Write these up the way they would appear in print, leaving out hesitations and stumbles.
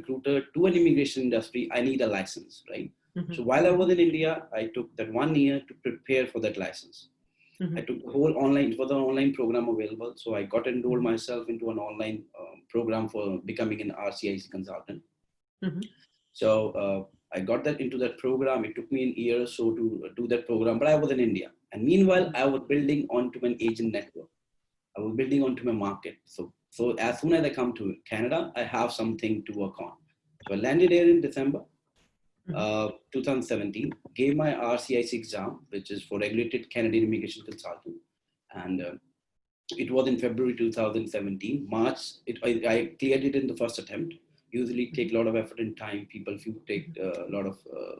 recruiter to an immigration industry, I need a license, right? So while I was in India, I took that 1 year to prepare for that license. I took the whole online, it was an online program available. So I got enrolled myself into an online program for becoming an RCIC consultant. So I got that into that program. It took me an year or so to do that program, but I was in India. And meanwhile, I was building onto an agent network. I was building onto my market. So as soon as I come to Canada, I have something to work on. So I landed here in December 2017, gave my RCIC exam, which is for Regulated Canadian Immigration Consultant. And it was in February 2017. March, I cleared it in the first attempt. Usually take a lot of effort and time. People take a lot of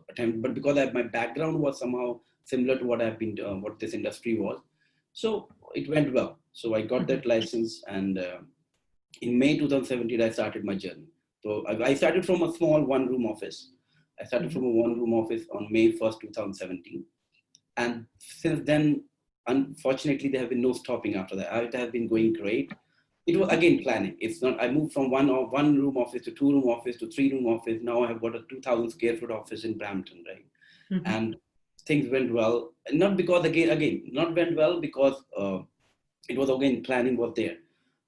attempt, but because my background was somehow similar to what I've been, what this industry was, so it went well. So I got that license, and in May 2017, I started my journey. So I started from a small one-room office. I started from a one-room office on May 1st, 2017, and since then, unfortunately, there have been no stopping after that. It has been going great. It was again planning. It's not, I moved from one room office to 2-room office to 3-room office. Now I have got a 2,000 square foot office in Brampton, right? And things went well. And not because not went well because it was again planning was there.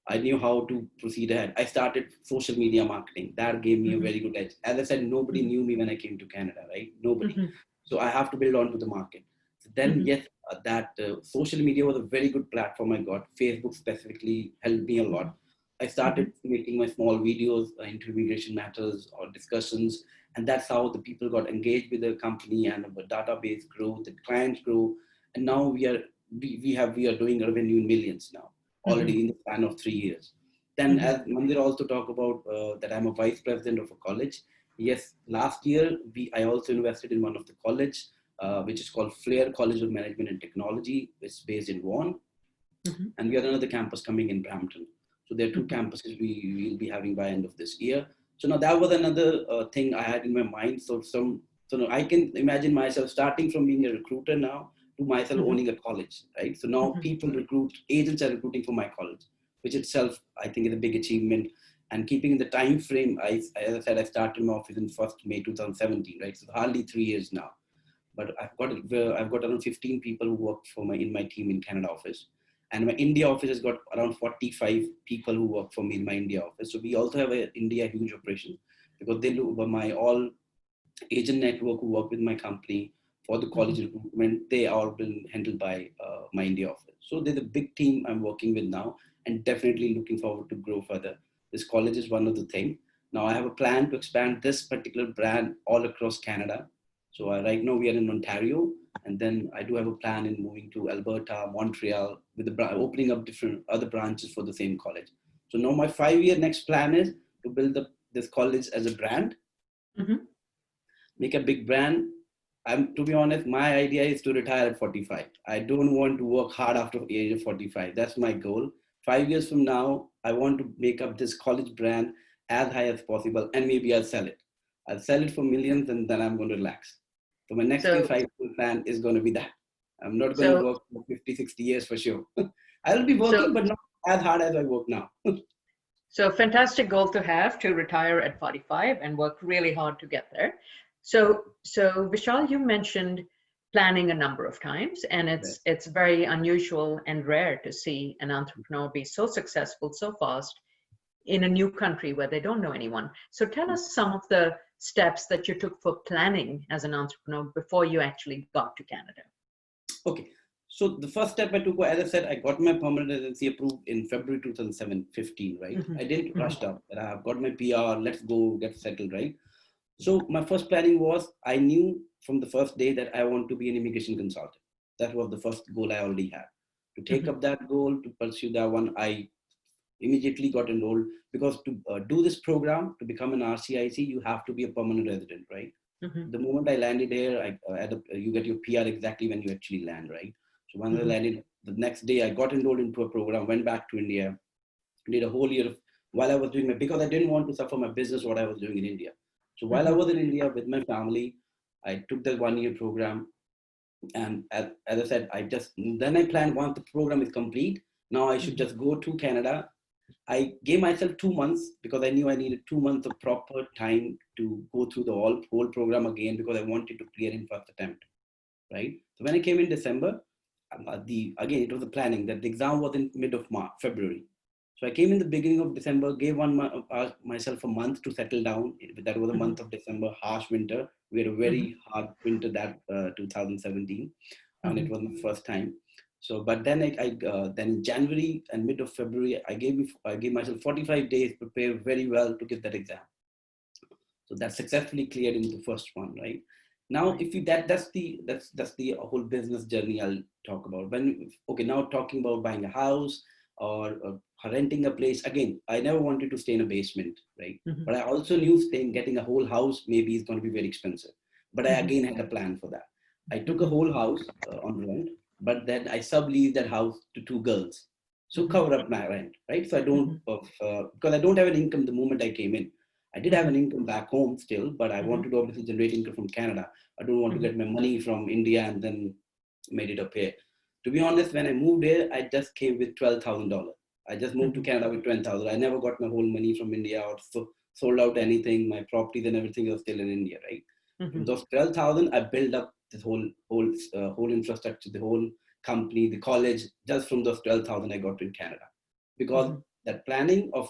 I knew how to proceed ahead. I started social media marketing. That gave me a very good edge. As I said, nobody knew me when I came to Canada, right? Nobody. So I have to build on to the market. So then, yes, that social media was a very good platform I got. Facebook specifically helped me a lot. I started making my small videos into immigration matters or discussions. And that's how the people got engaged with the company, and the database grew, the clients grew. And now we are doing revenue in millions now, already in the span of 3 years. Then as Mandir also talked about that I'm a vice president of a college. Yes, last year I also invested in one of the college, which is called Flair College of Management and Technology. It's based in Vaughan. And we have another campus coming in Brampton. So there are 2 campuses we will be having by end of this year. So now that was another thing I had in my mind. So now I can imagine myself starting from being a recruiter now to myself owning a college, right? So now agents are recruiting for my college, which itself I think is a big achievement. And keeping in the time frame, as I said, I started my office in 1st May 2017, right? So hardly 3 years now. But I've got around 15 people who work in my team in Canada office. And my India office has got around 45 people who work for me in my India office. So we also have an India huge operation, because they look over my all agent network who work with my company for the college recruitment. They are been handled by my India office. So there's a big team I'm working with now, and definitely looking forward to grow further. This college is one of the things. Now I have a plan to expand this particular brand all across Canada. So right now we are in Ontario, and then I do have a plan in moving to Alberta, Montreal, with opening up different other branches for the same college. So now my 5-year next plan is to build this college as a brand, make a big brand. To be honest, my idea is to retire at 45. I don't want to work hard after the age of 45. That's my goal. 5 years from now, I want to make up this college brand as high as possible, and maybe I'll sell it. I'll sell it for millions, and then I'm going to relax. So my next 5-year plan is going to be that. I'm not going to work for 50, 60 years for sure. I'll be working, but not as hard as I work now. So fantastic goal to have, to retire at 45 and work really hard to get there. So Vishal, you mentioned planning a number of times, and it's very unusual and rare to see an entrepreneur be so successful so fast in a new country where they don't know anyone. So tell us some of the steps that you took for planning as an entrepreneur before you actually got to Canada. Okay. So the first step I took, as I said, I got my permanent residency approved in February 2015, right? I didn't rush up. I've got my PR, let's go get settled, right? So my first planning was, I knew from the first day that I want to be an immigration consultant. That was the first goal I already had. To take up that goal, to pursue that one, I immediately got enrolled, because to do this program, to become an RCIC, you have to be a permanent resident, right? The moment I landed here, you get your PR exactly when you actually land, right? So once I landed, the next day I got enrolled into a program, went back to India, did a whole year while I was doing because I didn't want to suffer my business, what I was doing in India. So while I was in India with my family, I took the 1-year program. And as I said, then I planned, once the program is complete, now I should just go to Canada, I gave myself 2 months because I knew I needed 2 months of proper time to go through the whole program again because I wanted to clear in first attempt, right? So when I came in December, again it was the planning that the exam was in mid of March, February. So I came in the beginning of December, gave myself a month to settle down. That was a Mhm. month of December, harsh winter. We had a Mhm. very hard winter that 2017, and it Mhm. was my first time. So, but then then in January and mid of February, I gave myself 45 days, prepare very well to give that exam. So that successfully cleared in the first one, right? Now, Right. if you that's the whole business journey I'll talk about. When okay, now talking about buying a house or renting a place. Again, I never wanted to stay in a basement, right? Mhm. But I also knew getting a whole house maybe is going to be very expensive. But I Mhm. again had a plan for that. I took a Mhm. whole house on rent, but then I subleased that house to two girls, so Mhm. cover up my rent, right? So I don't Mhm. because I don't have an income the moment I came in. I did have Mhm. an income back home still, but I Mhm. wanted to obviously generate income from Canada. I don't want to Mhm. get my money from India and then made it up here. To be honest, when I moved here, I just came with $12,000. I just moved to Mhm. Canada with 20,000. I never got my whole money from India or sold out anything. My properties and everything was still in India, right? From Mhm. those 12,000, I built up this whole infrastructure, the whole company, the college. Just from those 12,000, I got to in Canada because Mhm. that planning of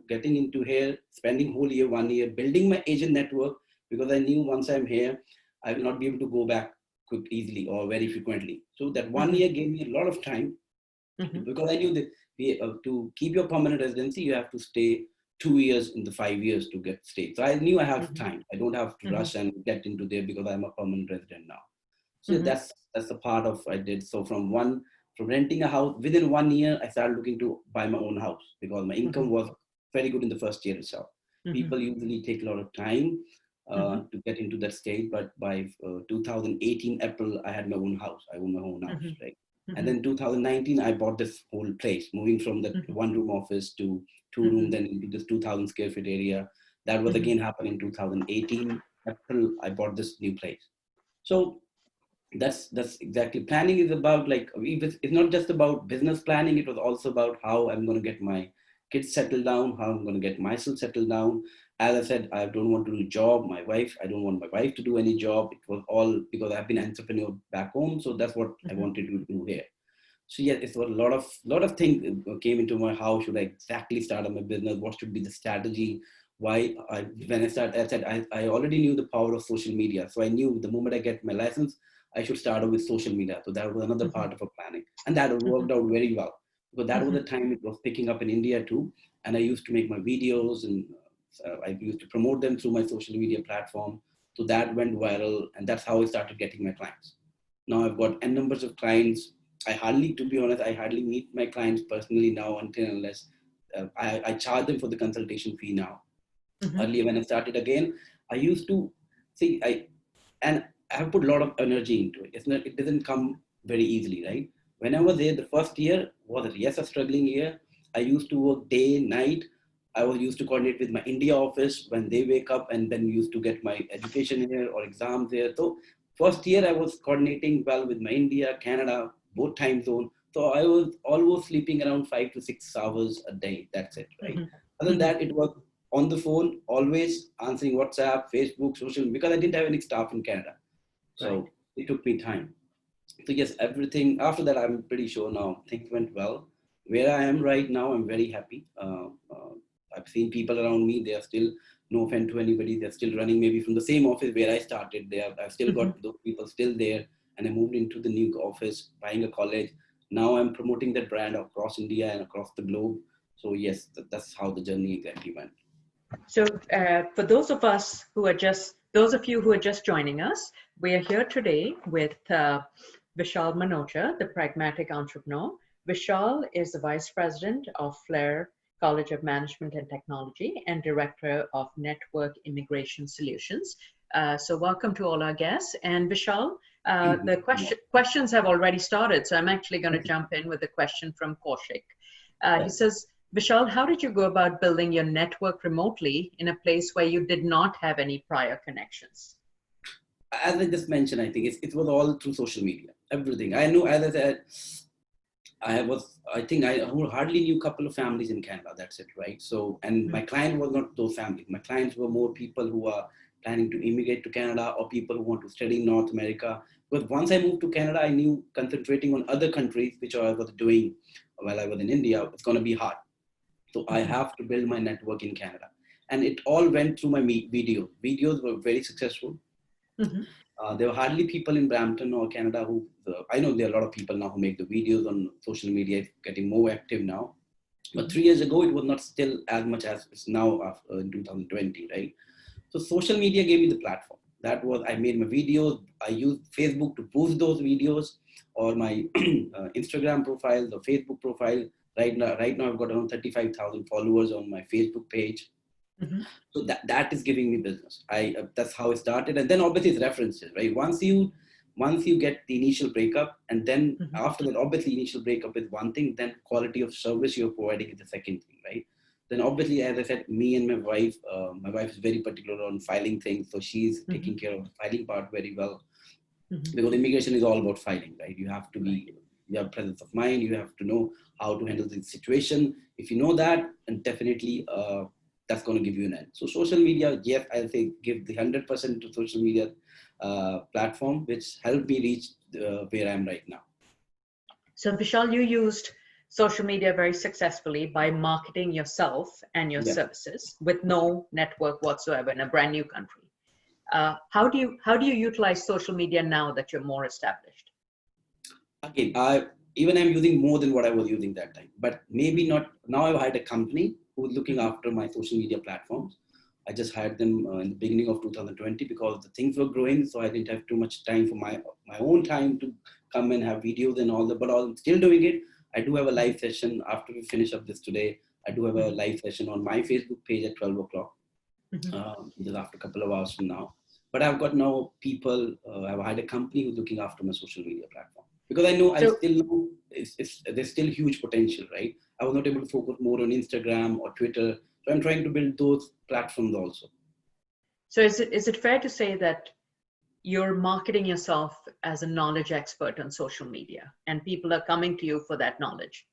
getting into here, spending whole year, 1 year, building my agent network because I knew once I'm here, I will not be able to go back quick easily or very frequently. So that one Mhm. year gave me a lot of time Mhm. because I knew that to keep your permanent residency, you have to stay 2 years in the 5 years to get stay. So I knew I have Mhm. time. I don't have to Mhm. rush and get into there because I'm a permanent resident now. So Mhm. that's the part of I did. So from renting a house within 1 year, I started looking to buy my own house because my income Mhm. was very good in the first year itself. Mhm. People usually take a lot of time Mhm. to get into that stage, but by 2018 April, I had my own house. I own my own house, Mhm. right? And Mhm. then 2019, I bought this whole place, moving from the Mhm. one room office to two room, Mhm. then into this 2,000 square feet area. That was Mhm. again happened in 2018 April. I bought this new place. So that's exactly planning is about like it's not just about business planning, it was also about how I'm going to get my kids settled down, how I'm going to get myself settled down. As I said, I don't want to do a job, my wife, I don't want my wife to do any job. It was all because I've been an entrepreneur back home, so that's what I Mhm. wanted to do here. So yeah, it's a lot of things came into my how should I exactly start on my business, what should be the strategy, why when I started, I said I already knew the power of social media, so I knew the moment I get my license I should start out with social media. So that was another Mhm. part of a planning, and that Mhm. worked out very well because that was Mhm. the time it was picking up in India too, and I used to make my videos and I used to promote them through my social media platform. So that went viral, and that's how I started getting my clients. Now I've got n numbers of clients. To be honest, I hardly meet my clients personally now until unless I charge them for the consultation fee now. Mhm. Earlier when I started again, I used to see and I have put a lot of energy into it. It doesn't come very easily, right? When I was there, the first year was yes a struggling year. I used to work day, night. I was used to coordinate with my India office when they wake up, and then used to get my education here or exams here. So first year I was coordinating well with my India, Canada, both time zone. So I was almost sleeping around 5 to 6 hours a day. That's it, right? Mhm. Other than Mhm. that, it was on the phone, always answering WhatsApp, Facebook, social, because I didn't have any staff in Canada. Right. So it took me time. So yes, everything after that, I'm pretty sure now things went well. Where I am right now, I'm very happy. I've seen people around me; they are still, no offense to anybody, they're still running maybe from the same office where I started. I've still Mhm. got those people still there, and I moved into the new office, buying a college. Now I'm promoting that brand across India and across the globe. So yes, that's how the journey exactly went. So, for those of you who are just joining us, we are here today with Vishal Manocha, the pragmatic entrepreneur. Vishal is the vice president of Flair College of Management and Technology and director of Network Immigration Solutions. So, welcome to all our guests. And Vishal, Thank the you. questions have already started, so I'm actually going to jump in with a question from Kaushik. He Right. says, Vishal, how did you go about building your network remotely in a place where you did not have any prior connections? As I just mentioned, I think it was all through social media. Everything I knew, as I said, I think I hardly knew a couple of families in Canada. That's it, right? So, and my client was not those families. My clients were more people who are planning to immigrate to Canada or people who want to study in North America. But once I moved to Canada, I knew concentrating on other countries, which I was doing while I was in India, it's going to be hard. So I have to build my network in Canada. And it all went through my videos. Videos were very successful. Mm-hmm. There were hardly people in Brampton or Canada who, I know there are a lot of people now who make the videos on social media, it's getting more active now. But 3 years ago, it was not still as much as it's now in 2020, right? So social media gave me the platform. That was, I made my videos. I used Facebook to boost those videos or my Instagram profile, the Facebook profile. Right now, I've got around 35,000 followers on my Facebook page. Mm-hmm. So that is giving me business. That's how it started, and then obviously it's references, right? Once you get the initial breakup, and then after that, obviously initial breakup is one thing. Then quality of service you're providing is the second thing, right? Then obviously, as I said, me and my wife is very particular on filing things, so she's taking care of the filing part very well. Because immigration is all about filing, right? You have presence of mind. You have to know how to handle the situation. If you know that, and definitely that's going to give you an edge. So social media, yes, I'll say give the 100% to social media platform, which helped me reach where I am right now. So Vishal, you used social media very successfully by marketing yourself and your services with no network whatsoever in a brand new country. How do you utilize social media now that you're more established? Again, I'm using more than what I was using that time, but maybe not. Now I've hired a company who's looking after my social media platforms. I just hired them in the beginning of 2020 because the things were growing, so I didn't have too much time for my own time to come and have videos and all that. But I'm still doing it. I do have a live session after we finish up this today. I do have a live session on my Facebook page at 12 o'clock, just after a couple of hours from now. But I've got now people, I've hired a company who's looking after my social media platform. Because I know, there's still huge potential, right? I was not able to focus more on Instagram or Twitter. So I'm trying to build those platforms also. So is it fair to say that you're marketing yourself as a knowledge expert on social media and people are coming to you for that knowledge?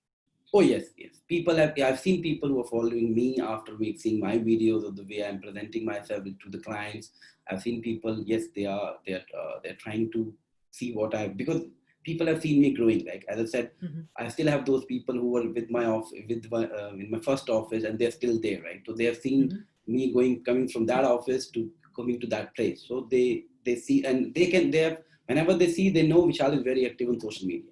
Oh, yes. I've seen people who are following me after seeing my videos of the way I'm presenting myself to the clients. I've seen people, yes, they're trying to see because people have seen me growing. Like, as I said, I still have those people who were with my in my first office, and they're still there, right? So they have seen me coming from that office to coming to that place. So they see, and whenever they see, they know Vishal is very active on social media.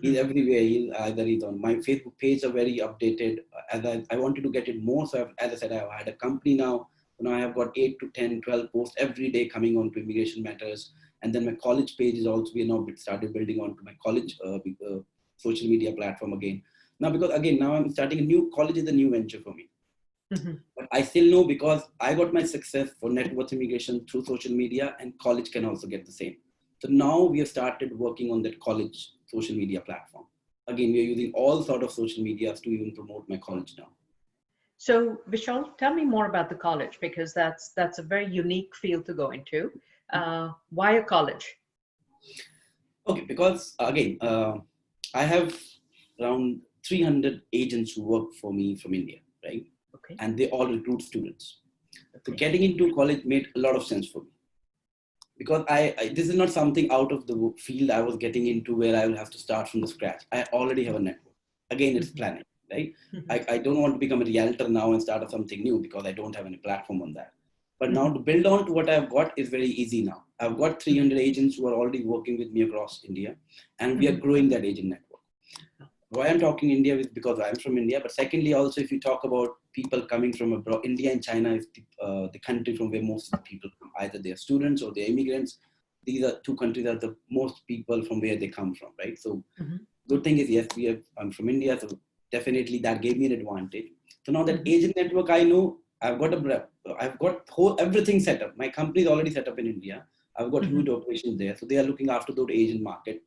He's everywhere. He's on my Facebook page are very updated. As I wanted to get it more. So as I said, I've had a company now. Now I have got 8 to 10, 12 posts every day coming on to immigration matters. And then my college page is also, we now started building onto my college social media platform again. Now, because again, now I'm starting a new college is a new venture for me. But I still know because I got my success for Networth immigration through social media, and college can also get the same. So now we have started working on that college social media platform. Again, we are using all sort of social medias to even promote my college now. So Vishal, tell me more about the college, because that's a very unique field to go into. Why a college? Okay, because again, I have around 300 agents who work for me from India, right? Okay. And they all recruit students. So getting into college made a lot of sense for me. Because this is not something out of the field I was getting into where I will have to start from the scratch. I already have a network. Again, it's planning, right? I don't want to become a realtor now and start something new because I don't have any platform on that. But now to build on to what I've got is very easy now. I've got 300 agents who are already working with me across India, and we are growing that agent network. Why I'm talking India is because I'm from India, but secondly, also if you talk about people coming from abroad, India and China is the country from where most of the people come. Either they're students or they're immigrants. These are two countries that the most people from where they come from, right? So good thing is, yes, I'm from India, so definitely that gave me an advantage. So now that agent network, I know I've got everything set up. My company is already set up in India. I've got huge operations there, so they are looking after the agent market.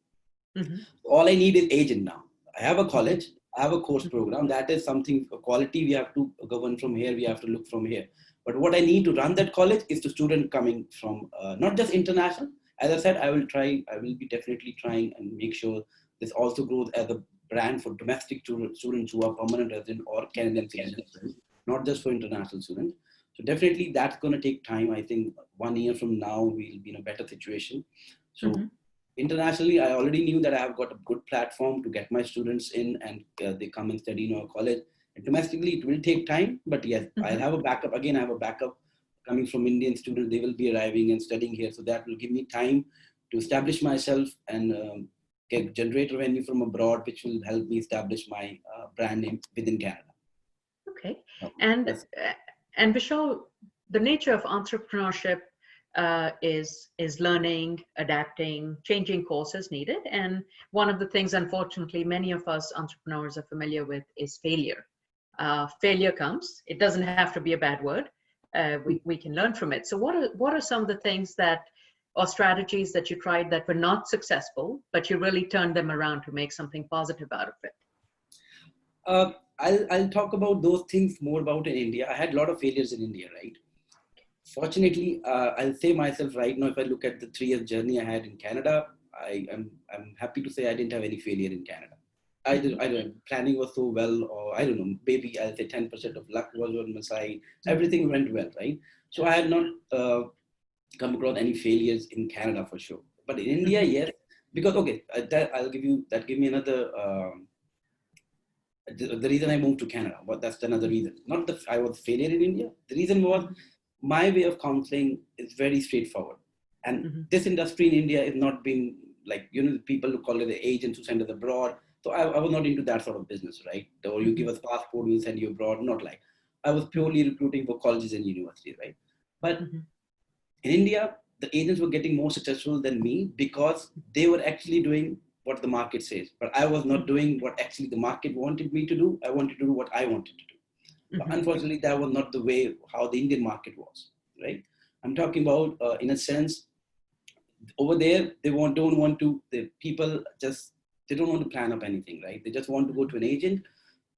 All I need is agent now. I have a college, I have a course program. That is something quality we have to govern from here. We have to look from here. But what I need to run that college is the student coming from not just international. As I said, I will be definitely trying and make sure this also grows as a brand for domestic students who are permanent resident or Canadian citizens, not just for international students. So definitely that's going to take time. I think 1 year from now, we'll be in a better situation. So internationally, I already knew that I have got a good platform to get my students in, and they come and study in our college. And domestically, it will take time, but yes, I'll have a backup. Again, I have a backup coming from Indian students. They will be arriving and studying here. So that will give me time to establish myself and generate revenue from abroad, which will help me establish my brand name within Canada. Okay. So, And Vishal, the nature of entrepreneurship is learning, adapting, changing course as needed. And one of the things, unfortunately, many of us entrepreneurs are familiar with is failure. Failure comes. It doesn't have to be a bad word. We can learn from it. So what are some of the things that or strategies that you tried that were not successful, but you really turned them around to make something positive out of it? I'll talk about those things more about in India. I had a lot of failures in India, right? Fortunately, I'll say myself right now, if I look at the 3 year journey I had in Canada, I'm happy to say I didn't have any failure in Canada. I don't know, planning was so well, or I don't know, maybe I'll say 10% of luck was on my side. Everything went well, right? So I had not come across any failures in Canada for sure. But in India, yes, because, okay, give me another, the reason I moved to Canada, but that's another reason. Not that I was failure in India. The reason was my way of counseling is very straightforward. And this industry in India is not being like, people who call it the agents who send us abroad. So I was not into that sort of business, right? Or you give us passport, we'll send you abroad. Not like, I was purely recruiting for colleges and universities, right? But in India, the agents were getting more successful than me because they were actually doing what the market says. But I was not doing what actually the market wanted me to do. I wanted to do what I wanted to do. But unfortunately, that was not the way how the Indian market was, right? I'm talking about, in a sense, over there, they don't want to, they don't want to plan up anything, right? They just want to go to an agent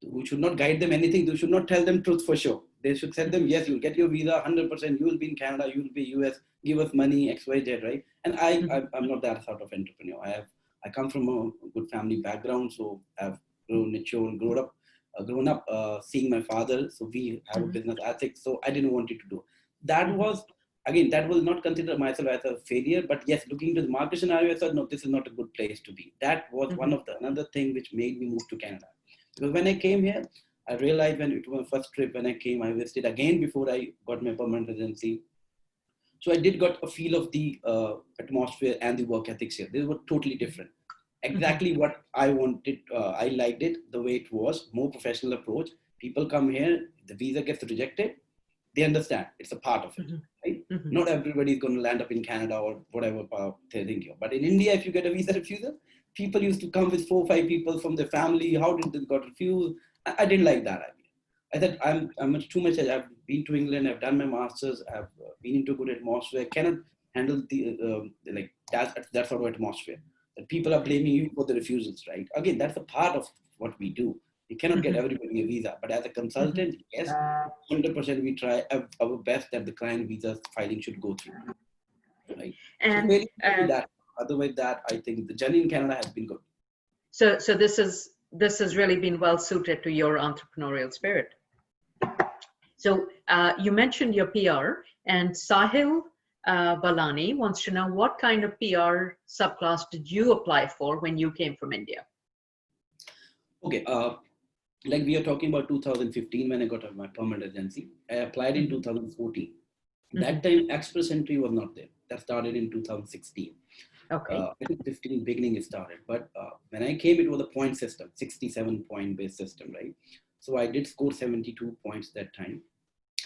who should not guide them anything. They should not tell them truth for sure. They should tell them, yes, you'll get your visa 100%. You will be in Canada. You will be US. Give us money, X, Y, Z, right? And I'm not that sort of entrepreneur. I come from a good family background, so I've grown up seeing my father. So we have a business ethics. So I didn't want it to do. That was, again, that will not consider myself as a failure. But yes, looking into the market scenario, I thought, no, this is not a good place to be. That was another thing which made me move to Canada. Because when I came here, I realized when it was my first trip, when I came, I visited again before I got my permanent residency. So I did got a feel of the atmosphere and the work ethics here. They were totally different. Exactly what I wanted. I liked it the way it was, more professional approach. People come here, the visa gets rejected. They understand it's a part of it, right? Not everybody is going to land up in Canada or whatever they're thinking. But in India, if you get a visa refusal, people used to come with 4 or 5 people from their family. How did they got refused? I didn't like that idea. I said, I'm too much. I've been to England. I've done my masters. I've been into good atmosphere. I cannot handle the like that sort of atmosphere. That people are blaming you for the refusals, right? Again, that's a part of what we do. You cannot get everybody a visa, but as a consultant, yes, 100% we try our best that the client visa filing should go through, right? And so that. Otherwise, that I think the journey in Canada has been good. So this has really been well suited to your entrepreneurial spirit. So you mentioned your PR, and Sahil Balani wants to know what kind of PR subclass did you apply for when you came from India? Okay, like we are talking about 2015 when I got my permanent residency. I applied in 2014. That time Express Entry was not there. That started in 2016. Okay. I think 15 beginning it started, but when I came, it was a point system, 67 point based system, right? So I did score 72 points that time,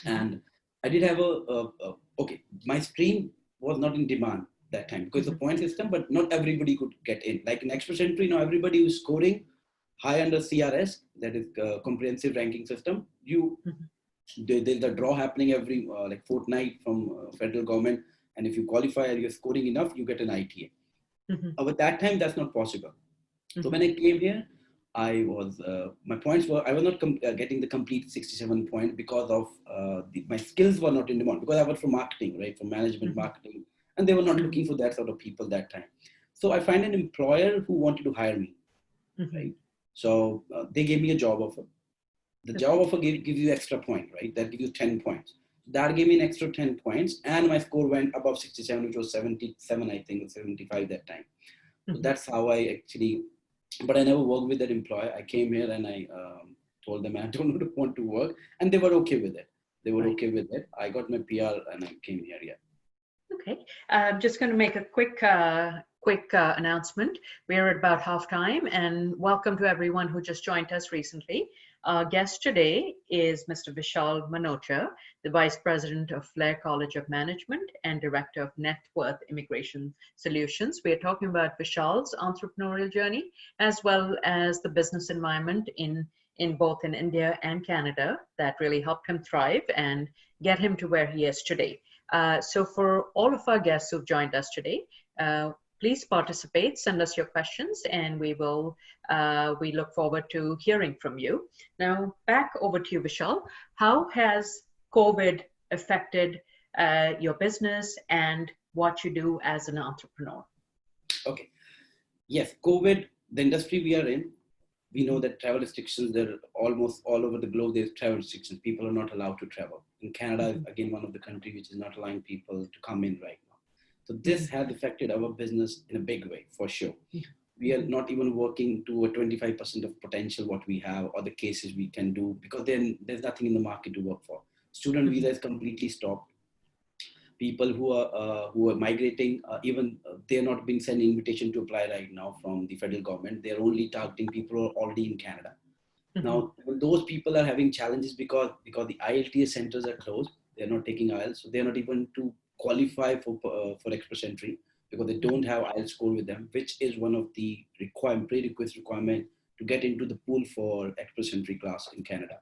and I did have okay. My stream was not in demand that time because the point system, but not everybody could get in. Like in Express Entry, now everybody was scoring high under CRS, that is comprehensive ranking system. There's a draw happening every like fortnight from federal government, and if you qualify and you're scoring enough, you get an ITA. But that time, that's not possible. So when I came here, I was my points were I was not getting the complete 67 points because of my skills were not in demand because I was from marketing, right, from management marketing, and they were not looking for that sort of people that time. So I find an employer who wanted to hire me, right? So they gave me a job offer. The job offer gives you extra point, right? That gives you 10 points. That gave me an extra 10 points, and my score went above 67, which was 77, I think, or 75 that time. So that's how I actually, but I never worked with that employer. I came here and I told them I don't want to work, and they were okay with it. They were okay with it. I got my PR and I came here, yeah. Okay, I'm just going to make a quick announcement. We're at about halftime, and welcome to everyone who just joined us recently. Our guest today is Mr. Vishal Manocha, the Vice President of Flair College of Management and Director of Networth Immigration Solutions. We are talking about Vishal's entrepreneurial journey, as well as the business environment in both in India and Canada that really helped him thrive and get him to where he is today. So for all of our guests who've joined us today, please participate, send us your questions, and we look forward to hearing from you. Now, back over to you, Vishal. How has COVID affected your business and what you do as an entrepreneur? Okay. Yes, COVID, the industry we are in, we know that travel restrictions, they're almost all over the globe, there's travel restrictions. People are not allowed to travel. In Canada, again, one of the countries which is not allowing people to come in right now. So this has affected our business in a big way, for sure. We are not even working to a 25% of potential what we have or the cases we can do, because then there's nothing in the market to work for. Student visa is completely stopped. People who are migrating, even they're not being sent invitation to apply right now from the federal government. They're only targeting people who are already in Canada. Now, those people are having challenges because the IELTS centers are closed. They're not taking IELTS, so they're not even to qualify for express entry because they don't have IELTS score with them, which is one of the prerequisite requirement to get into the pool for express entry class in Canada.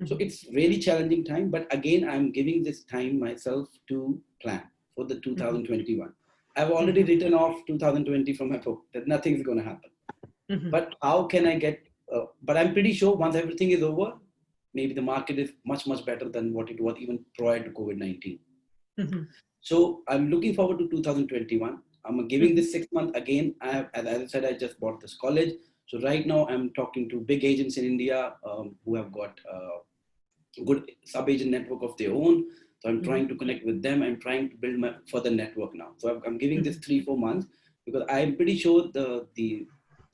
So it's really challenging time, but again, I'm giving this time myself to plan for the 2021. I've already written off 2020 from my book that nothing's going to happen. But how can I get, but I'm pretty sure once everything is over, maybe the market is much, much better than what it was even prior to COVID-19. So I'm looking forward to 2021. I'm giving this 6 months again. As I said, I just bought this college. So right now I'm talking to big agents in India who have got good sub-agent network of their own. So I'm trying to connect with them. I'm trying to build my further network now. So I'm giving this 3-4 months because I'm pretty sure the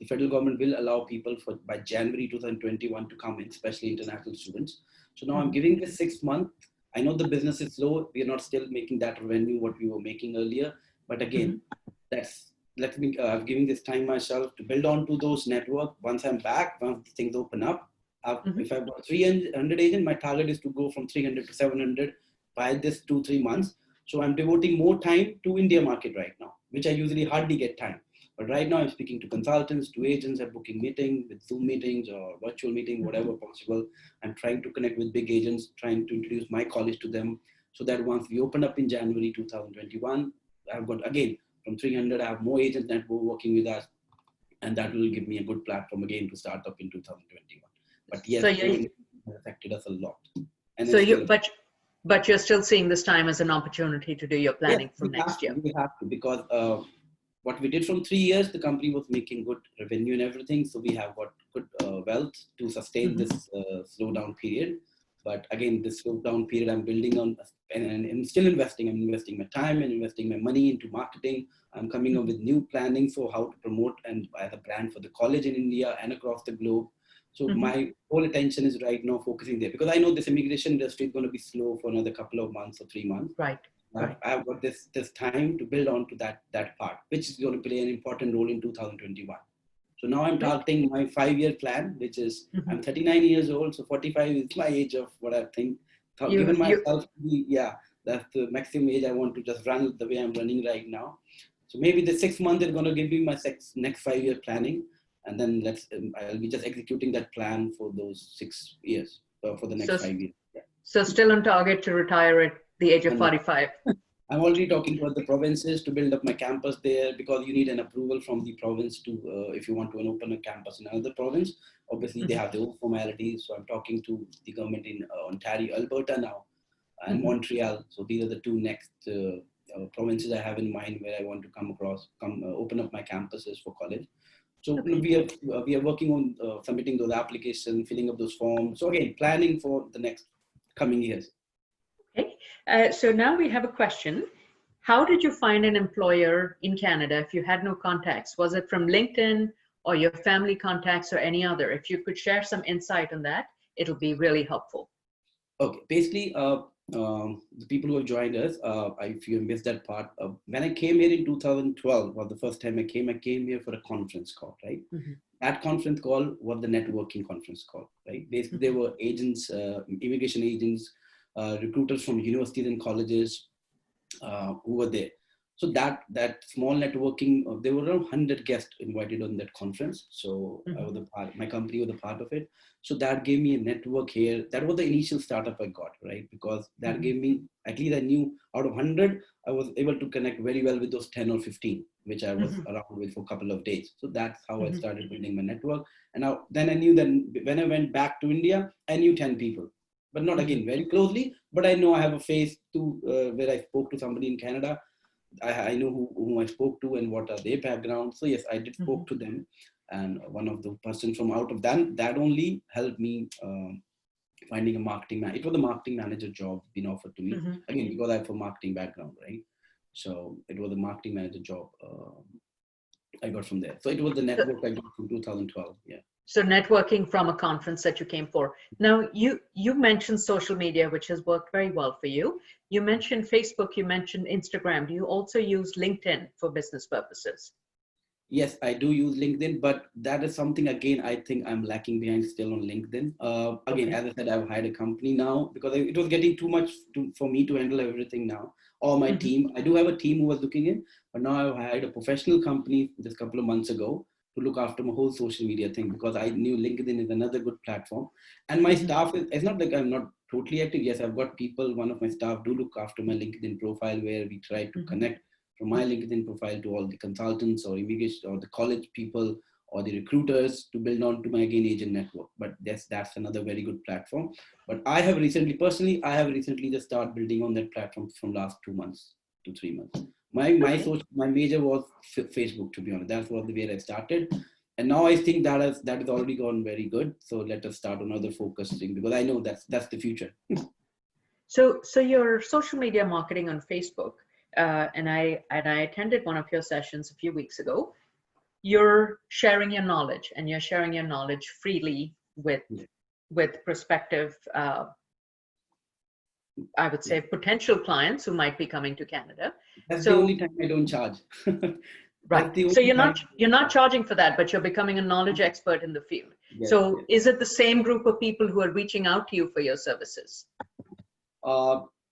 federal government will allow people by January 2021 to come in, especially international students. So now I'm giving this 6 months. I know the business is slow. We are not still making that revenue what we were making earlier. But again, I'm giving this time myself to build onto those network. Once I'm back, once things open up, if I've got 300 agents, my target is to go from 300 to 700 by this 2-3 months. So I'm devoting more time to India market right now, which I usually hardly get time. But right now I'm speaking to consultants, to agents, I'm booking meetings with Zoom meetings or virtual meeting, whatever possible. I'm trying to connect with big agents, trying to introduce my college to them so that once we open up in January 2021, I've got, again, from 300, I have more agents that were working with us. And that will give me a good platform again to start up in 2021. But yes, it affected us a lot. And so but you're still seeing this time as an opportunity to do your planning for next year. We have to, because what we did from 3 years, the company was making good revenue and everything. So we have got good wealth to sustain this slowdown period. But again, this slowdown period, I'm building on and still investing. I'm investing my time and investing my money into marketing. I'm coming up with new planning for how to promote and as a brand for the college in India and across the globe. So my whole attention is right now focusing there because I know this immigration industry is going to be slow for another couple of months or 3 months. Right. I've got this time to build on to that part, which is going to play an important role in 2021. So now I'm targeting my 5-year plan, which is I'm 39 years old, so 45 is my age of what I think. Given myself, that's the maximum age I want to just run the way I'm running right now. So maybe the 6 months is going to give me my next 5-year planning, and then I'll be just executing that plan for those 6 years for the next 5 years. Yeah. So still on target to retire at the age of 45. I'm already talking to the provinces to build up my campus there because you need an approval from the province to if you want to open a campus in another province. Obviously, they have their own formalities. So I'm talking to the government in Ontario, Alberta now, and Montreal. So these are the 2 next provinces I have in mind where I want to come open up my campuses for college. So Okay. we are working on submitting those applications, filling up those forms. So again, planning for the next coming years. Okay. So now we have a question. How did you find an employer in Canada if you had no contacts? Was it from LinkedIn or your family contacts or any other? If you could share some insight on that, it'll be really helpful. Okay, basically, the people who have joined us, if you missed that part, when I came here in 2012, was the first time I came here for a conference call, right? Mm-hmm. That conference call was the networking conference call, right? Basically, there were agents, immigration agents, recruiters from universities and colleges who were there. So that small networking, there were around 100 guests invited on that conference. So I was a part, my company was a part of it. So that gave me a network here. That was the initial startup I got, right? Because that gave me, at least I knew out of 100, I was able to connect very well with those 10 or 15, which I was around with for a couple of days. So that's how I started building my network. And now, then I knew that when I went back to India, I knew 10 people, but not again very closely, but I know I have a face to where I spoke to somebody in Canada. I know who I spoke to and what are their backgrounds. So yes, I did spoke to them, and one of the person from out of that only helped me finding a marketing man. It was a marketing manager job being offered to me again because I have a marketing background, right? So it was a marketing manager job I got from there. So it was the network I got from 2012. Yeah. So networking from a conference that you came for. Now you mentioned social media, which has worked very well for you. You mentioned Facebook, you mentioned Instagram. Do you also use LinkedIn for business purposes? Yes, I do use LinkedIn, but that is something, again, I think I'm lacking behind still on LinkedIn. Again, as I said, I've hired a company now because it was getting too much for me to handle everything now. Or my team. I do have a team who was looking in, but now I've hired a professional company just a couple of months ago to look after my whole social media thing because I knew LinkedIn is another good platform. And my staff, it's not like I'm not totally active. Yes, I've got people, one of my staff do look after my LinkedIn profile where we try to connect from my LinkedIn profile to all the consultants or immigration or the college people or the recruiters to build on to my again agent network. But that's another very good platform. But I have recently just started building on that platform from last 2 months to 3 months. My major was Facebook, to be honest. That's what the way I started. And now I think that has already gone very good. So let us start another focusing because I know that's the future. So your social media marketing on Facebook, and I attended one of your sessions a few weeks ago. You're sharing your knowledge, and you're sharing your knowledge freely with prospective, I would say, potential clients who might be coming to Canada. That's the only time I don't charge. Right. So you're not charging for that, but you're becoming a knowledge expert in the field. Yes, so yes. Is it the same group of people who are reaching out to you for your services?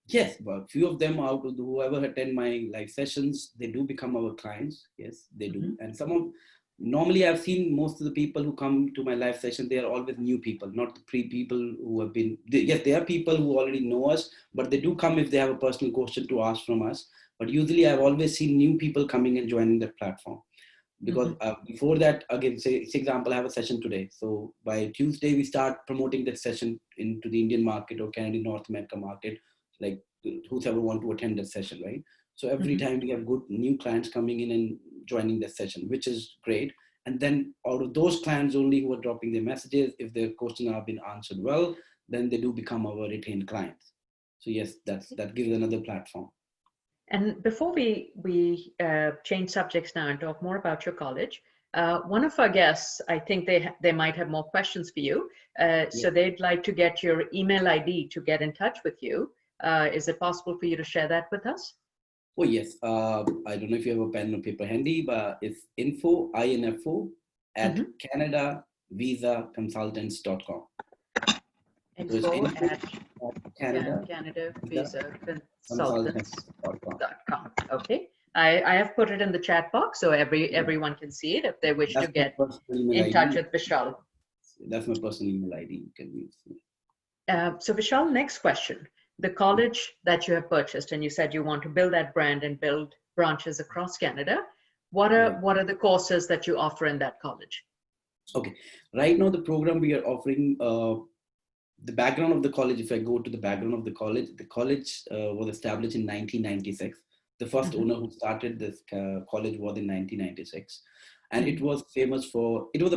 Yes, but few of them out of whoever attend my live sessions, they do become our clients. Yes, they do. And normally I've seen most of the people who come to my live session, they are always new people, not the people who have been, yes, there are people who already know us, but they do come if they have a personal question to ask from us. But usually I've always seen new people coming and joining the platform. Because before that, again, say example, I have a session today. So by Tuesday, we start promoting that session into the Indian market or Canadian North America market, like whoever want to attend that session, right? So every time we have good new clients coming in and joining the session, which is great. And then out of those clients only who are dropping their messages, if their questions have been answered well, then they do become our retained clients. So yes, that gives another platform. And before we change subjects now and talk more about your college, one of our guests, I think they might have more questions for you. So they'd like to get your email ID to get in touch with you. Is it possible for you to share that with us? Oh, yes. I don't know if you have a pen or paper handy, but it's info at CanadaVisaConsultants.com. Info at Canada CanadaVisaConsultants.com. Okay. I have put it in the chat box so everyone can see it if they wish to get in touch with Vishal. That's my personal email ID. You can use. So Vishal, next question. The college that you have purchased, and you said you want to build that brand and build branches across Canada. What are the courses that you offer in that college? Okay. Right now, the program we are offering, the background of the college, if I go to the background of the college was established in 1996. The first owner who started this college was in 1996. And it was famous for, it was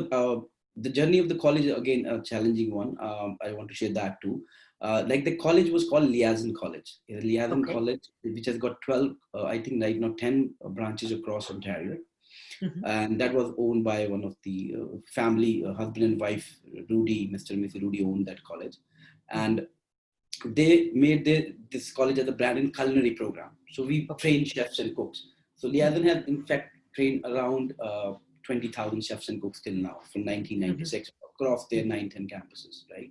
the journey of the college, again, a challenging one. I want to share that too. Like the college was called Liaison College. Liaison Okay. College, which has got 12, I think right now 10 branches across Ontario. And that was owned by one of the family, husband and wife, Rudy, Mr. and Mrs. Rudy owned that college. And they made this college as a brand in culinary program. So we trained chefs and cooks. So Liaison has in fact trained around 20,000 chefs and cooks till now from 1996 across their 9-10 campuses, right?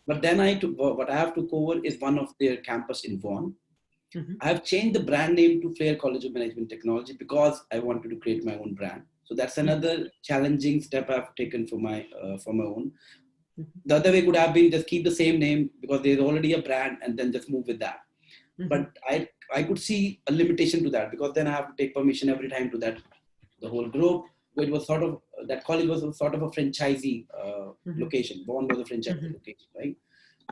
But then what I have to cover is one of their campus in Vaughan. I have changed the brand name to Flair College of Management Technology because I wanted to create my own brand. So that's another challenging step I've taken for my own. The other way could have been just keep the same name because there's already a brand and then just move with that. But I could see a limitation to that because then I have to take permission every time to the whole group. It was sort of, that college was sort of a franchisee location. Vaughan was a franchisee location, right?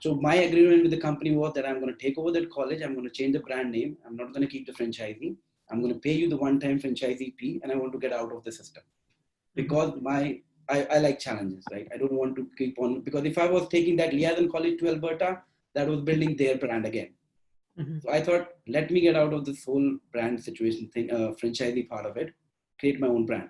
So my agreement with the company was that I'm going to take over that college. I'm going to change the brand name. I'm not going to keep the franchisee. I'm going to pay you the one-time franchisee fee, and I want to get out of the system because I like challenges, right? I don't want to keep on, because if I was taking that Liaison College to Alberta, that was building their brand again. So I thought, let me get out of this whole brand situation thing, franchisee part of it, create my own brand.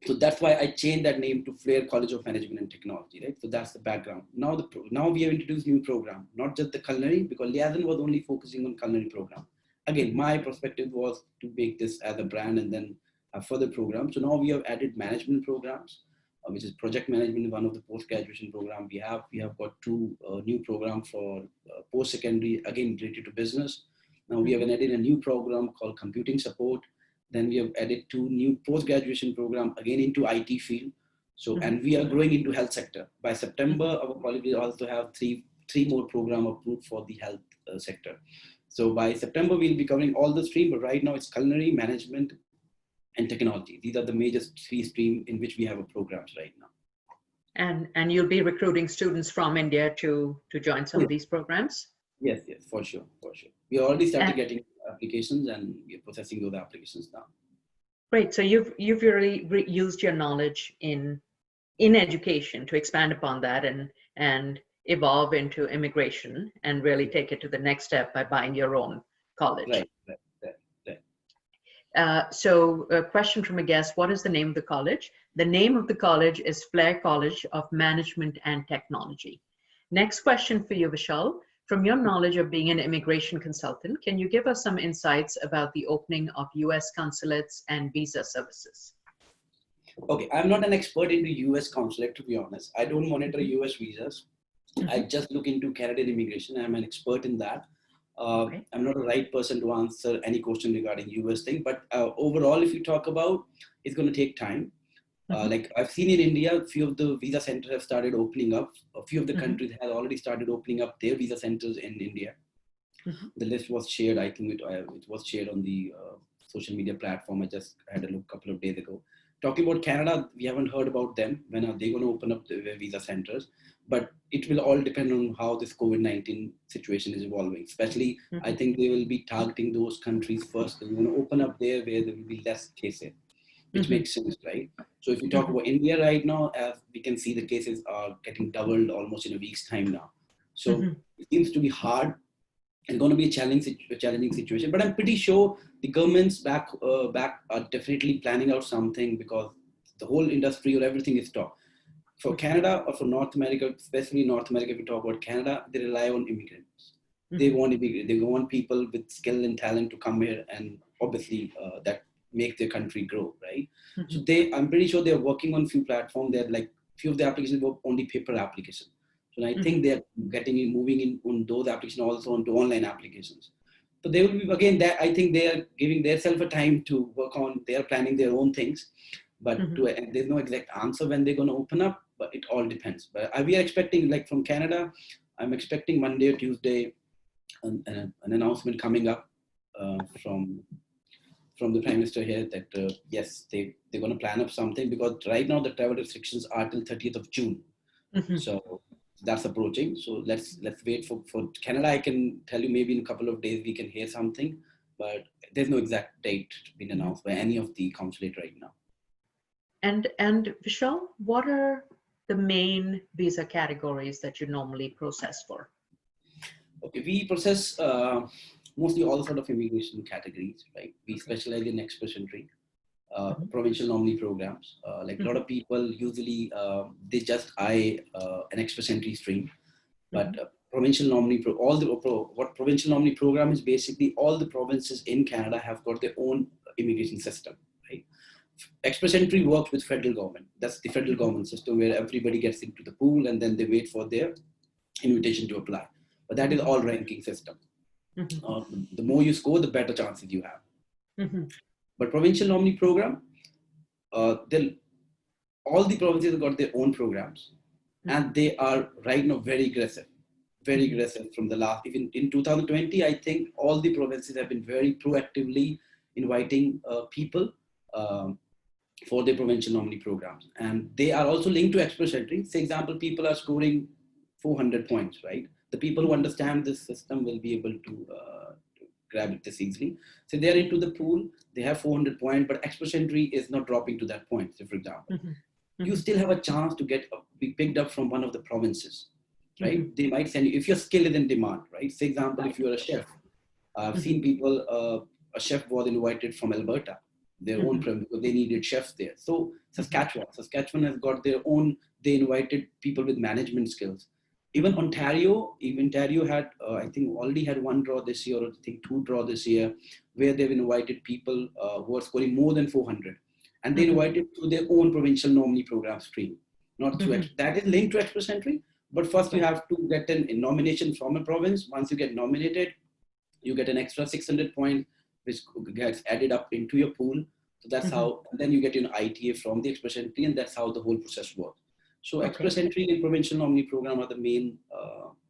So that's why I changed that name to Flair College of Management and Technology, right? So that's the background. Now we have introduced new program, not just the culinary, because Liaison was only focusing on culinary program. Again, my perspective was to make this as a brand and then a further program. So now we have added management programs, which is project management, one of the post-graduation program. We have got two new programs for post-secondary, again related to business. Now we have added a new program called computing support. Then we have added two new post-graduation program again into IT field. So, and we are growing into health sector. By September, our college will also have three more program approved for the health sector. So by September, we'll be covering all the stream, but right now it's culinary, management, and technology. These are the major three streams in which we have a programs right now. And you'll be recruiting students from India to join some of these programs? Yes, for sure. We already started getting applications and we're processing those applications now. Great. So you've really used your knowledge in education to expand upon that and evolve into immigration and really take it to the next step by buying your own college. Right. So a question from a guest, what is the name of the college? The name of the college is Flair College of Management and Technology. Next question for you, Vishal. From your knowledge of being an immigration consultant, can you give us some insights about the opening of US consulates and visa services? Okay, I'm not an expert into US consulate, to be honest. I don't monitor US visas. I just look into Canadian immigration. I'm an expert in that. I'm not the right person to answer any question regarding US thing, but overall, if you talk about, it's going to take time. Like I've seen in India, a few of the visa centers have started opening up. A few of the countries have already started opening up their visa centers in India. The list was shared. I think it was shared on the social media platform. I just had a look a couple of days ago. Talking about Canada, we haven't heard about them. When are they going to open up their visa centers? But it will all depend on how this COVID-19 situation is evolving. Especially, I think they will be targeting those countries first. They're going to open up there where there will be less cases, which makes sense, right? So if you talk about India right now, as we can see, the cases are getting doubled almost in a week's time now. So it seems to be hard. It's going to be a challenging situation, but I'm pretty sure the governments back are definitely planning out something because the whole industry or everything is stopped. For Canada or for North America, especially North America, if we talk about Canada, they rely on immigrants. They want people with skill and talent to come here, and obviously that make their country grow, right? So I'm pretty sure they're working on few platforms. They're like few of the applications were only paper applications. So I think they're moving in on those applications also onto online applications. So they will be, again, that I think they are giving themselves a time to work on, they are planning their own things, but there's no exact answer when they're going to open up, but it all depends. But we are expecting, like from Canada, I'm expecting Monday or Tuesday, an announcement coming up from the Prime Minister here that yes, they're going to plan up something, because right now the travel restrictions are till 30th of June. So that's approaching. So let's wait for Canada. I can tell you maybe in a couple of days we can hear something, but there's no exact date been announced by any of the consulate right now. And Vishal, what are the main visa categories that you normally process for? Okay, we process mostly all sort of immigration categories, right? We specialize in express entry, provincial nominee programs. Like a lot of people usually they just eye an express entry stream, but provincial nominee what provincial nominee program is basically all the provinces in Canada have got their own immigration system, right? Express entry works with federal government. That's the federal government system where everybody gets into the pool and then they wait for their invitation to apply. But that is all ranking system. The more you score, the better chances you have. But provincial nominee program, all the provinces have got their own programs, and they are right now very aggressive from the last. Even in 2020, I think all the provinces have been very proactively inviting people for their provincial nominee programs, and they are also linked to express entry. Say, example, people are scoring 400 points, right? The people who understand this system will be able to grab it this easily. So they are into the pool, they have 400 points, but express entry is not dropping to that point. So for example, you still have a chance to be picked up from one of the provinces, right? They might send you, if your skill is in demand, right? Say example, if you're a chef, I've seen people, a chef was invited from Alberta, their own province, because they needed chefs there. So Saskatchewan has got their own, they invited people with management skills. Even Ontario had, I think, already had one draw this year, or I think 2 draw this year, where they've invited people who are scoring more than 400. And they invited to their own provincial nominee program stream, not through, that is linked to express entry. But first you have to get a nomination from a province. Once you get nominated, you get an extra 600 points, which gets added up into your pool. So that's how, and then you get an ITA from the express entry, and that's how the whole process works. So express entry and provincial nominee program are the main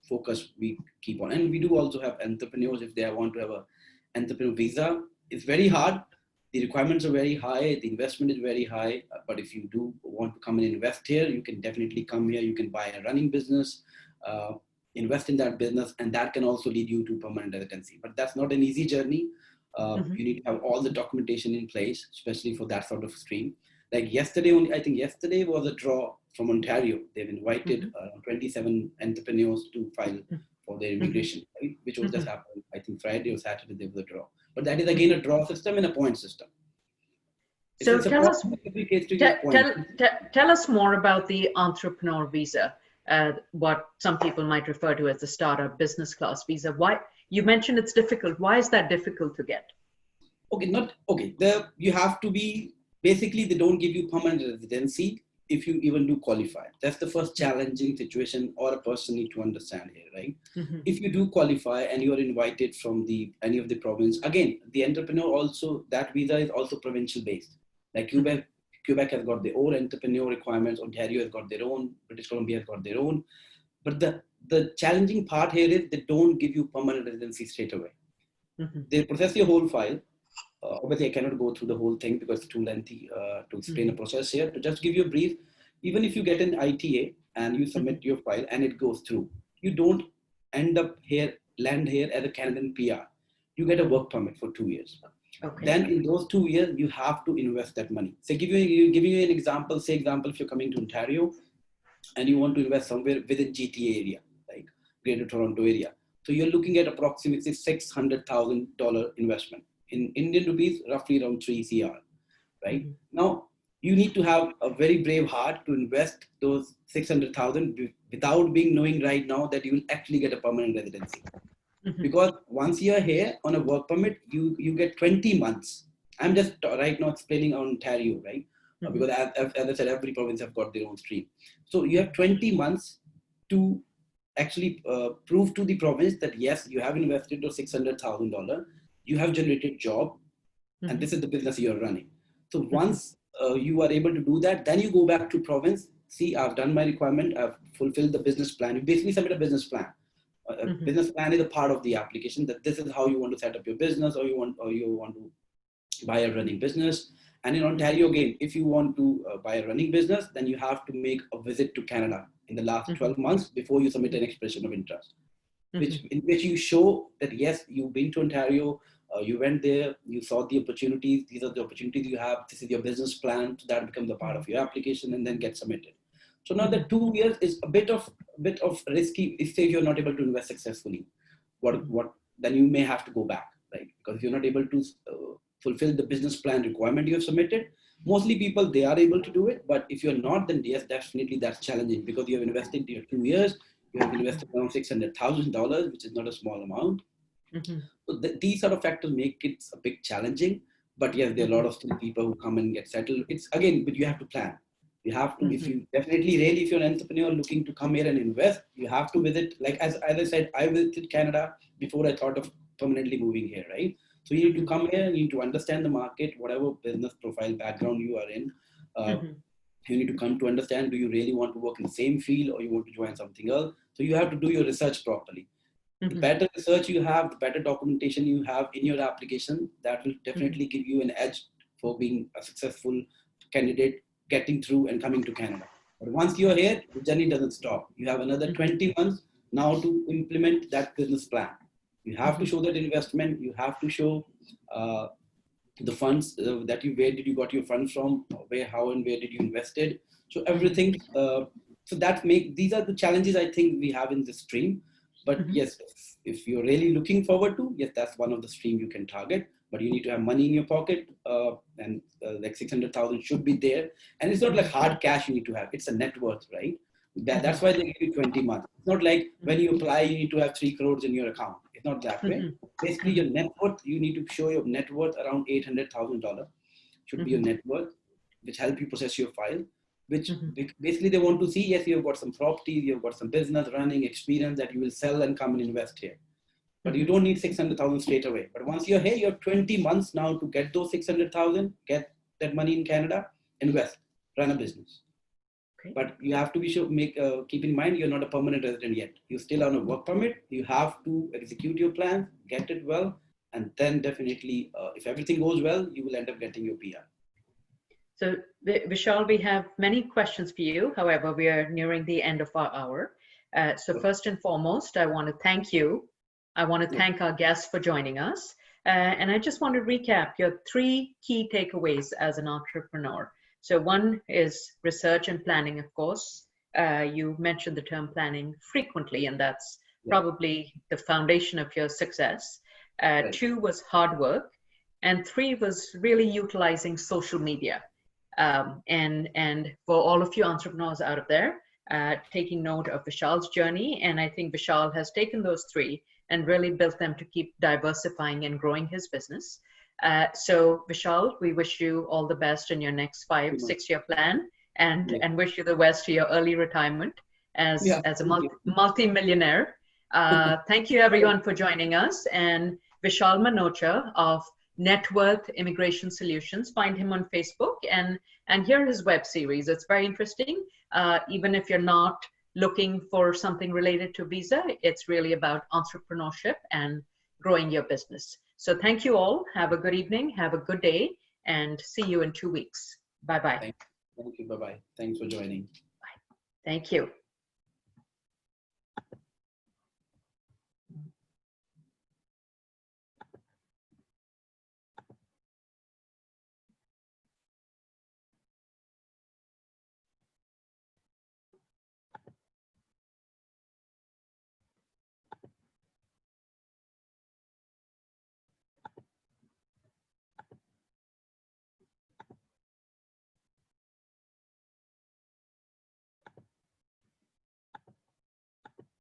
focus we keep on. And we do also have entrepreneurs if they want to have a entrepreneur visa. It's very hard. The requirements are very high. The investment is very high. But if you do want to come and invest here, you can definitely come here. You can buy a running business, invest in that business, and that can also lead you to permanent residency. But that's not an easy journey. You need to have all the documentation in place, especially for that sort of stream. Like yesterday, I think yesterday was a draw from Ontario. They've invited 27 entrepreneurs to file for their immigration, right? Which was just happened, I think Friday or Saturday, there was a draw. But that is again a draw system and a point system. So tell us more about the entrepreneur visa, what some people might refer to as the startup business class visa. Why, you mentioned it's difficult. Why is that difficult to get? You have to be, basically they don't give you permanent residency if you even do qualify. That's the first challenging situation or a person need to understand here, right? If you do qualify and you are invited from any of the province, again, the entrepreneur also, that visa is also provincial based. Like Quebec has got their own entrepreneur requirements, Ontario has got their own, British Columbia has got their own. But the challenging part here is they don't give you permanent residency straight away. They process your whole file. Obviously, I cannot go through the whole thing because it's too lengthy to explain the process here. To just give you a brief, even if you get an ITA and you submit your file and it goes through, you don't land here as a Canadian PR. You get a work permit for 2 years. Then in those 2 years, you have to invest that money. So giving you an example, if you're coming to Ontario and you want to invest somewhere within GTA area, like Greater Toronto area. So you're looking at approximately $600,000 investment. In Indian rupees, roughly around 3 CR, right? Now, you need to have a very brave heart to invest those 600,000 without knowing right now that you will actually get a permanent residency. Because once you're here on a work permit, you get 20 months. I'm just right now explaining Ontario, right? Because as I said, every province have got their own stream. So you have 20 months to actually prove to the province that yes, you have invested those $600,000, you have generated job, and this is the business you're running. So once you are able to do that, then you go back to province. See, I've done my requirement. I've fulfilled the business plan. You basically submit a business plan. A business plan is a part of the application, that this is how you want to set up your business, or you want to buy a running business. And in Ontario, again, if you want to buy a running business, then you have to make a visit to Canada in the last 12 months before you submit an expression of interest, in which you show that yes, you've been to Ontario, You went there, you saw the opportunities. These are the opportunities you have. This is your business plan. So that becomes a part of your application and then get submitted. So now the 2 years is a bit of risky. If say you're not able to invest successfully, what then you may have to go back, right? Because if you're not able to fulfill the business plan requirement you have submitted, mostly people, they are able to do it. But if you're not, then yes, definitely that's challenging, because you have invested your 2 years, you have invested around $600,000, which is not a small amount. So these sort of factors make it a bit challenging. But yes, there are a lot of still people who come and get settled. It's again, but you have to plan. You have to, if you definitely really, if you're an entrepreneur looking to come here and invest, you have to visit, like as I said, I visited Canada before I thought of permanently moving here, right? So you need to come here, you need to understand the market, whatever business profile background you are in. You need to come to understand, do you really want to work in the same field or you want to join something else? So you have to do your research properly. The better research you have, the better documentation you have in your application, that will definitely give you an edge for being a successful candidate, getting through and coming to Canada. But once you're here, the journey doesn't stop. You have another 20 months now to implement that business plan. You have to show that investment. You have to show the funds where did you got your funds from, where, how, and where did you invested. So everything. So these are the challenges I think we have in this stream. But yes, if you're really looking forward to, yes, that's one of the stream you can target. But you need to have money in your pocket, and like 600,000 should be there. And it's not like hard cash you need to have. It's a net worth, right? That's why they give you 20 months. It's not like when you apply, you need to have 3 crores in your account. It's not that way. Basically, your net worth, you need to show your net worth around $800,000 should be your net worth, which help you process your file. Which basically they want to see, yes, you've got some properties, you've got some business running experience that you will sell and come and invest here. But you don't need 600,000 straight away. But once you're here, you have 20 months now to get those 600,000, get that money in Canada, invest, run a business. Okay. But you have to be sure, keep in mind, you're not a permanent resident yet. You're still on a work permit. You have to execute your plan, get it well, and then definitely, if everything goes well, you will end up getting your PR. So Vishal, we have many questions for you. However, we are nearing the end of our hour. So first and foremost, I want to thank you. I want to thank our guests for joining us. And I just want to recap your 3 key takeaways as an entrepreneur. So one is research and planning, of course. You mentioned the term planning frequently, and that's probably the foundation of your success. 2 was hard work. And 3 was really utilizing social media. And for all of you entrepreneurs out of there, taking note of Vishal's journey. And I think Vishal has taken those 3 and really built them to keep diversifying and growing his business. So Vishal, we wish you all the best in your next 5-6 year plan, and wish you the best to your early retirement as a multi-millionaire. Thank you everyone for joining us. And Vishal Manocha of Networth Immigration Solutions. Find him on Facebook and hear his web series. It's very interesting. Even if you're not looking for something related to visa, it's really about entrepreneurship and growing your business. So thank you all. Have a good evening. Have a good day, and see you in 2 weeks. Bye-bye. Thank you. Bye-bye. Thanks for joining. Bye. Thank you.